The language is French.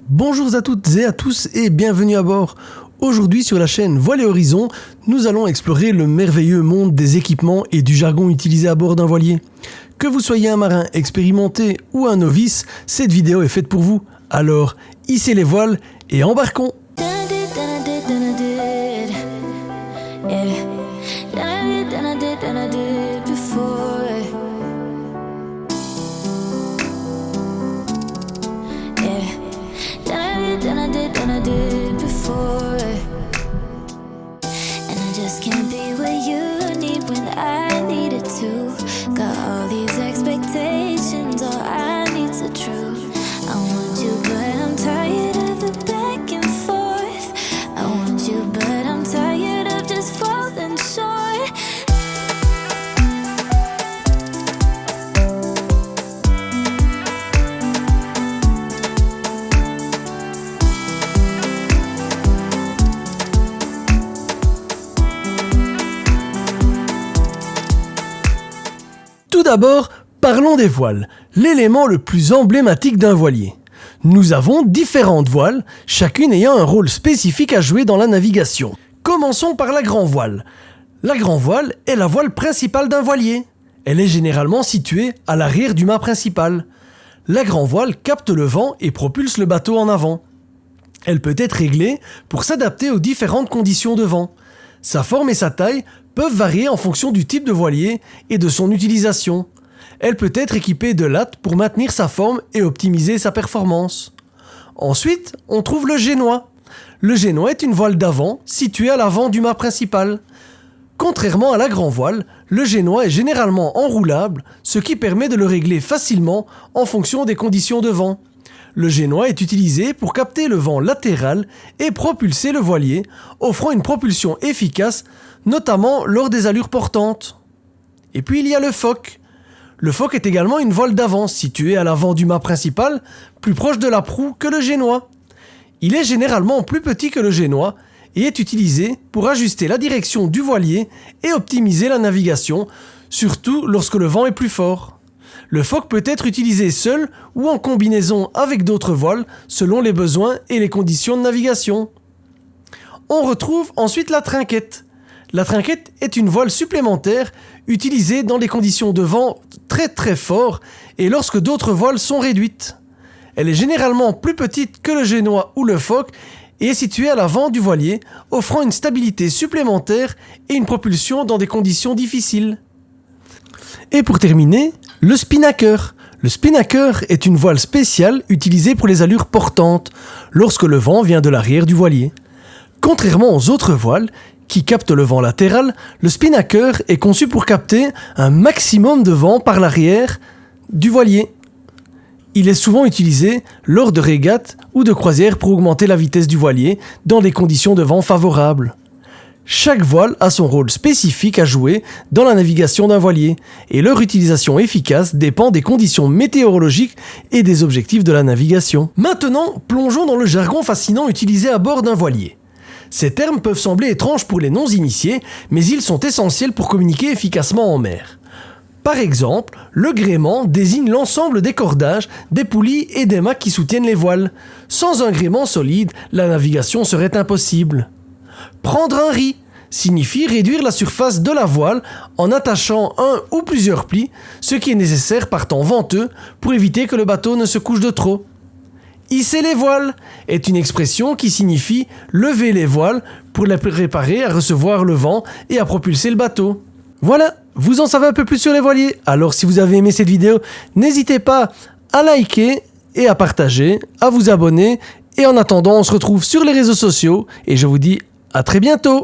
Bonjour à toutes et à tous et bienvenue à bord. Aujourd'hui sur la chaîne Voile et Horizon, nous allons explorer le merveilleux monde des équipements et du jargon utilisé à bord d'un voilier. Que vous soyez un marin expérimenté ou un novice, cette vidéo est faite pour vous. Alors, hissez les voiles et embarquons. Than I did before. And I just can't be where you need when I need it to. Got all these expectations, all I need's the truth. I want you, but I'm tired of the back and forth. I want you, but I'm tired of just falling short. Tout d'abord, parlons des voiles, l'élément le plus emblématique d'un voilier. Nous avons différentes voiles, chacune ayant un rôle spécifique à jouer dans la navigation. Commençons par la grand voile. La grand voile est la voile principale d'un voilier. Elle est généralement située à l'arrière du mât principal. La grand voile capte le vent et propulse le bateau en avant. Elle peut être réglée pour s'adapter aux différentes conditions de vent. Sa forme et sa taille peuvent varier en fonction du type de voilier et de son utilisation. Elle peut être équipée de lattes pour maintenir sa forme et optimiser sa performance. Ensuite, on trouve le génois. Le génois est une voile d'avant située à l'avant du mât principal. Contrairement à la grand voile, le génois est généralement enroulable, ce qui permet de le régler facilement en fonction des conditions de vent. Le génois est utilisé pour capter le vent latéral et propulser le voilier, offrant une propulsion efficace, notamment lors des allures portantes. Et puis il y a le foc. Le foc est également une voile d'avant située à l'avant du mât principal, plus proche de la proue que le génois. Il est généralement plus petit que le génois et est utilisé pour ajuster la direction du voilier et optimiser la navigation, surtout lorsque le vent est plus fort. Le foc peut être utilisé seul ou en combinaison avec d'autres voiles selon les besoins et les conditions de navigation. On retrouve ensuite la trinquette. La trinquette est une voile supplémentaire utilisée dans des conditions de vent très fort et lorsque d'autres voiles sont réduites. Elle est généralement plus petite que le génois ou le foc et est située à l'avant du voilier, offrant une stabilité supplémentaire et une propulsion dans des conditions difficiles. Et pour terminer, le spinnaker. Le spinnaker est une voile spéciale utilisée pour les allures portantes, lorsque le vent vient de l'arrière du voilier. Contrairement aux autres voiles, qui captent le vent latéral, le spinnaker est conçu pour capter un maximum de vent par l'arrière du voilier. Il est souvent utilisé lors de régates ou de croisières pour augmenter la vitesse du voilier dans des conditions de vent favorables. Chaque voile a son rôle spécifique à jouer dans la navigation d'un voilier et leur utilisation efficace dépend des conditions météorologiques et des objectifs de la navigation. Maintenant, plongeons dans le jargon fascinant utilisé à bord d'un voilier. Ces termes peuvent sembler étranges pour les non-initiés, mais ils sont essentiels pour communiquer efficacement en mer. Par exemple, le gréement désigne l'ensemble des cordages, des poulies et des mâts qui soutiennent les voiles. Sans un gréement solide, la navigation serait impossible. Prendre un ris signifie réduire la surface de la voile en attachant un ou plusieurs plis, ce qui est nécessaire par temps venteux pour éviter que le bateau ne se couche de trop. Hisser les voiles est une expression qui signifie lever les voiles pour les préparer à recevoir le vent et à propulser le bateau. Voilà, vous en savez un peu plus sur les voiliers. Alors si vous avez aimé cette vidéo, n'hésitez pas à liker et à partager, à vous abonner. Et en attendant, on se retrouve sur les réseaux sociaux et je vous dis à très bientôt.